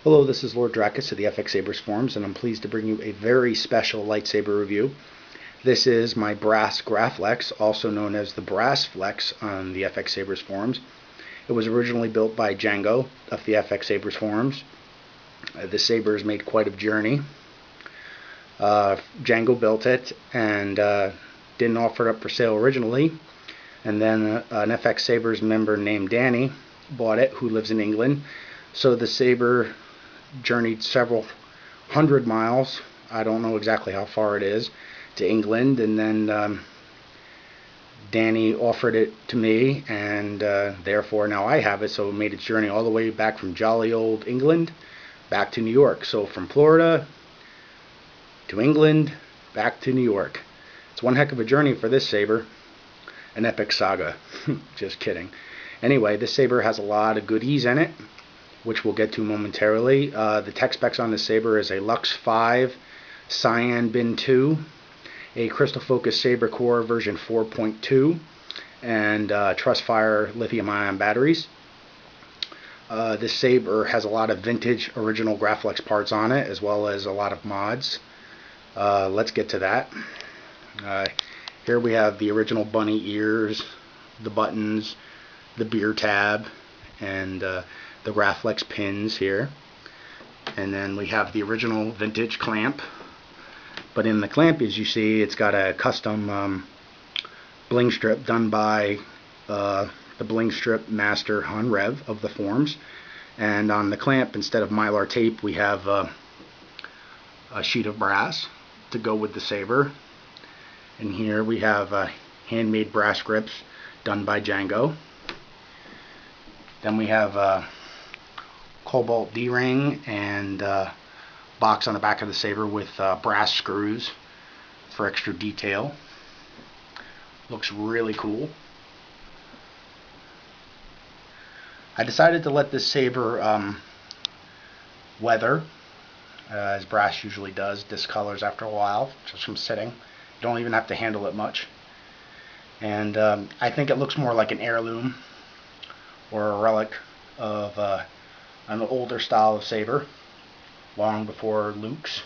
Hello, this is Lord Dracus of the Fx-Sabers Forums, and I'm pleased to bring you a very special lightsaber review. This is my brass Graflex, also known as the Brass Flex on the Fx-Sabers Forums. It was originally built by Jango of the Fx-Sabers Forums. The saber has made quite a journey. Jango built it and didn't offer it up for sale originally, and then an Fx-Sabers member named Danny bought it, who lives in England. So the saber journeyed several hundred miles, I don't know exactly how far it is, to England, and then Danny offered it to me, and therefore now I have it. So it made its journey all the way back from jolly old England back to New York. So from Florida to England back to New York. It's one heck of a journey for this saber. An epic saga. Just kidding. Anyway, this saber has a lot of goodies in it, which we'll get to momentarily. The tech specs on this saber is a Lux 5 Cyan Bin 2, a Crystal Focus Saber Core version 4.2, and Trustfire lithium-ion batteries. This saber has a lot of vintage original Graflex parts on it, as well as a lot of mods. Let's get to that. Here we have the original bunny ears, the buttons, the beer tab, and the Graflex pins here. And then we have the original vintage clamp. But in the clamp, as you see, it's got a custom bling strip done by the bling strip master Han Rev of the forums. And on the clamp, instead of mylar tape, we have a sheet of brass to go with the saber. And here we have handmade brass grips done by Jango. Then we have cobalt D-ring and box on the back of the saber with brass screws for extra detail. Looks really cool. I decided to let this saber weather, as brass usually does, discolors after a while, just from sitting. You don't even have to handle it much. And I think it looks more like an heirloom or a relic of an older style of saber, long before Luke's.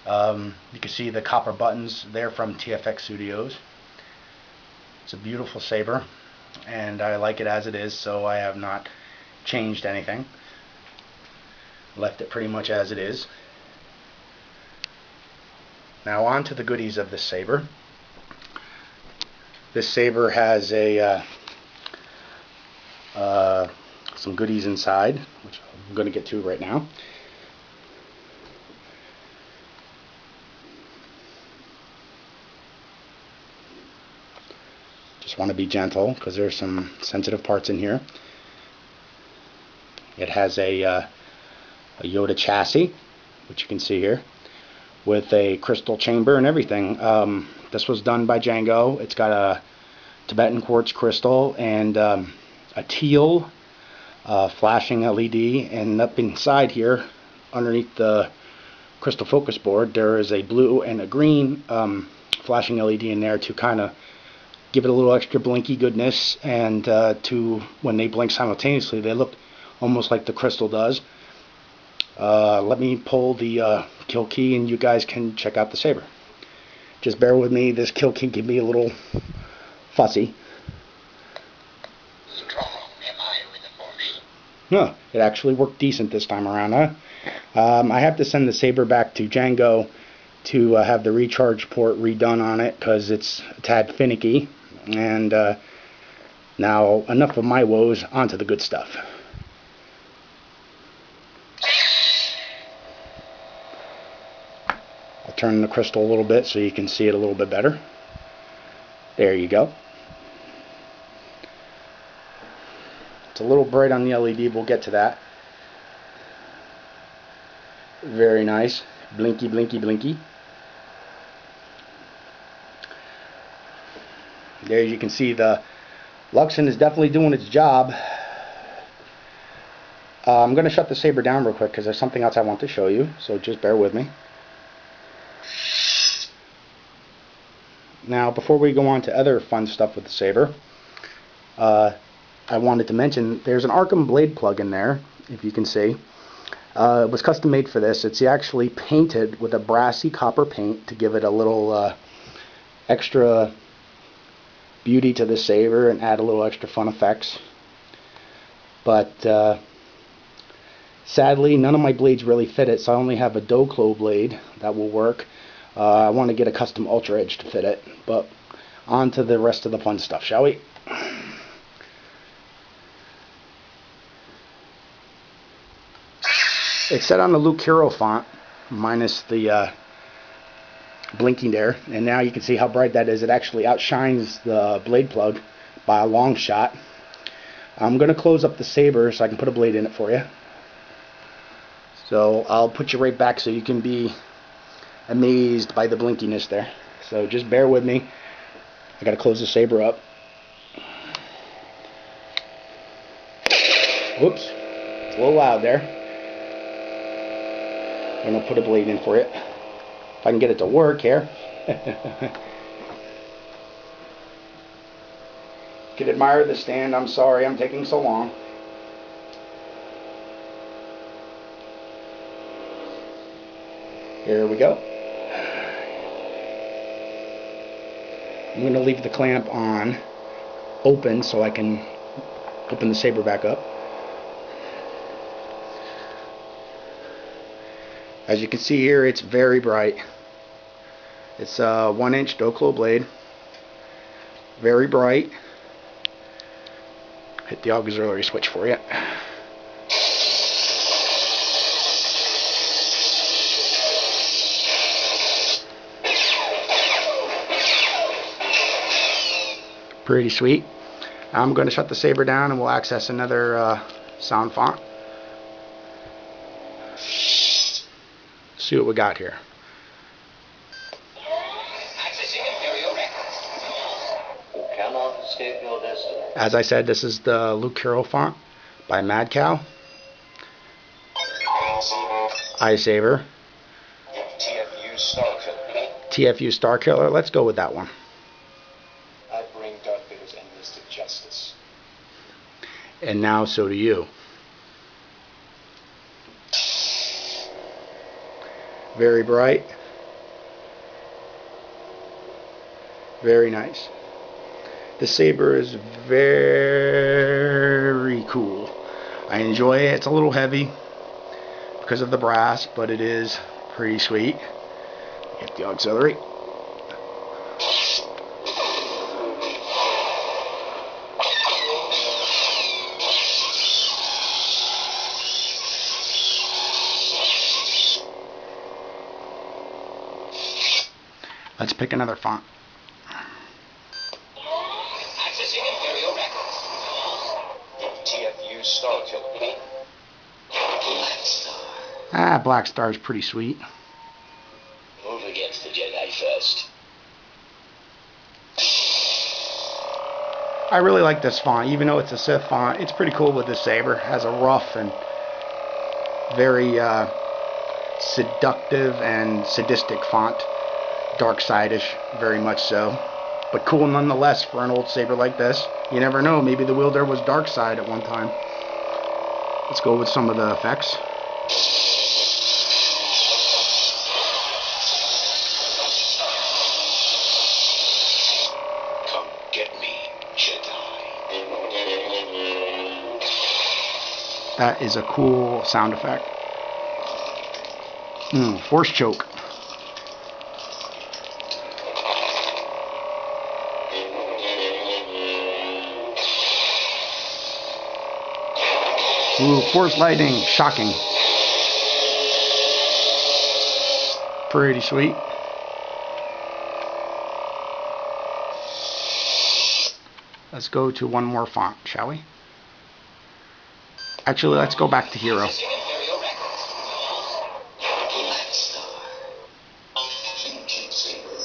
You can see the copper buttons there from TFX Studios. It's a beautiful saber, and I like it as it is, so I have not changed anything. Left it pretty much as it is. Now on to the goodies of this saber. This saber has a some goodies inside, which I'm going to get to right now. Just want to be gentle because there's some sensitive parts in here. It has a Yoda chassis, which you can see here, with a crystal chamber and everything. This was done by Jango. It's got a Tibetan quartz crystal and a teal flashing LED, and up inside here, underneath the crystal focus board, there is a blue and a green flashing LED in there to kind of give it a little extra blinky goodness, and to when they blink simultaneously, they look almost like the crystal does. Let me pull the kill key and you guys can check out the saber. Just bear with me, this kill key can be a little fussy. No, it actually worked decent this time around, huh? I have to send the saber back to Jango to have the recharge port redone on it because it's a tad finicky. And now enough of my woes, onto the good stuff. I'll turn the crystal a little bit so you can see it a little bit better. There you go. It's a little bright on the LED, we'll get to that. Very nice. Blinky, blinky, blinky. There you can see the Luxeon is definitely doing its job. I'm going to shut the saber down real quick because there's something else I want to show you, so just bear with me. Now, before we go on to other fun stuff with the saber, I wanted to mention there's an Arkham blade plug in there, if you can see. It was custom made for this. It's actually painted with a brassy copper paint to give it a little extra beauty to the saber and add a little extra fun effects. But sadly, none of my blades really fit it, so I only have a Doklo blade that will work. I want to get a custom Ultra Edge to fit it, but on to the rest of the fun stuff, shall we? It's set on the Luke Hero font, minus the blinking there, and now you can see how bright that is. It actually outshines the blade plug by a long shot. I'm going to close up the saber so I can put a blade in it for you. So I'll put you right back so you can be amazed by the blinkiness there. So just bear with me. I got to close the saber up. Whoops, it's a little loud there. And I'll put a blade in for you. If I can get it to work here. You can admire the stand. I'm sorry I'm taking so long. Here we go. I'm going to leave the clamp on open so I can open the saber back up. As you can see here, it's very bright. It's a 1-inch Doklo blade. Very bright. Hit the auxiliary switch for you. Pretty sweet. I'm going to shut the saber down and we'll access another sound font. See what we got here. As I said, this is the Luke Hero font by Mad Cow. Saber. TFU Starkiller. Let's go with that one. I bring Darth Vader's enemies to justice. And now so do you. Very bright. Very nice. The saber is very cool. I enjoy it. It's a little heavy because of the brass, but it is pretty sweet. Get the auxiliary. Let's pick another font. Accessing Imperial records. TFU Starkiller. Black Star is pretty sweet. Move against the Jedi first. I really like this font, even though it's a Sith font. It's pretty cool with this saber. It has a rough and very seductive and sadistic font. Dark side-ish, very much so, but cool nonetheless for an old saber like this. You never know, maybe the wielder was dark side at one time. Let's go with some of the effects. Come get me, Jedi. That is a cool sound effect. Force choke. Ooh, force lightning, shocking. Pretty sweet. Let's go to one more font, shall we? Actually, let's go back to Hero.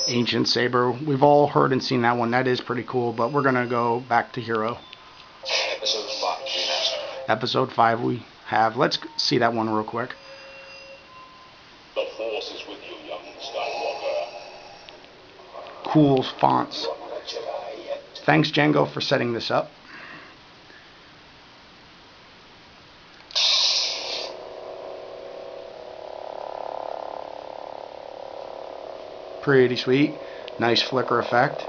Ancient Saber. We've all heard and seen that one. That is pretty cool, but we're going to go back to Hero. Episode 5 remastered. Episode 5 we have. Let's see that one real quick. The Force is with you, young Skywalker. Cool fonts. Thanks, Jango, for setting this up. Pretty sweet. Nice flicker effect.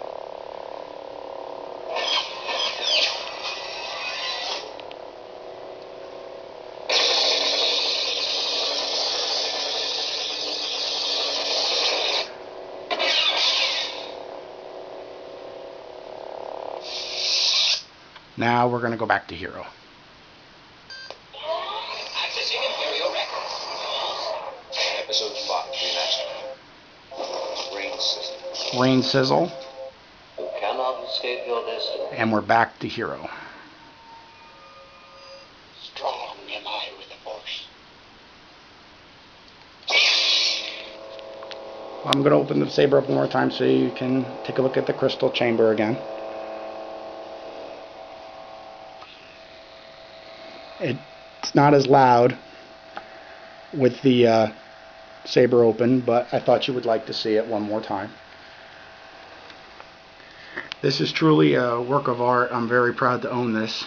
Now we're going to go back to Hero. Accessing Imperial records. Episode 5 remastered. Rain sizzle. Rain sizzle. You cannot escape your destiny. And we're back to Hero. Strong am I with the Force. I'm going to open the saber up one more time so you can take a look at the crystal chamber again. It's not as loud with the saber open, but I thought you would like to see it one more time. This is truly a work of art. I'm very proud to own this.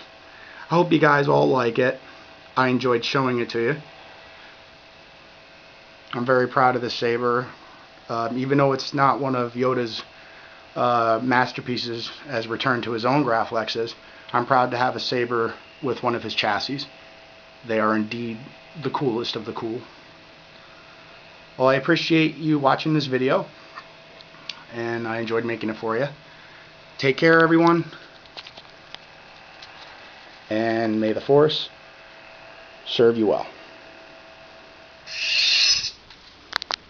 I hope you guys all like it. I enjoyed showing it to you. I'm very proud of this saber. Even though it's not one of Yoda's masterpieces as returned to his own Graflexes, I'm proud to have a saber with one of his chassis. They are indeed the coolest of the cool. Well, I appreciate you watching this video, and I enjoyed making it for you. Take care, everyone, and may the Force serve you well.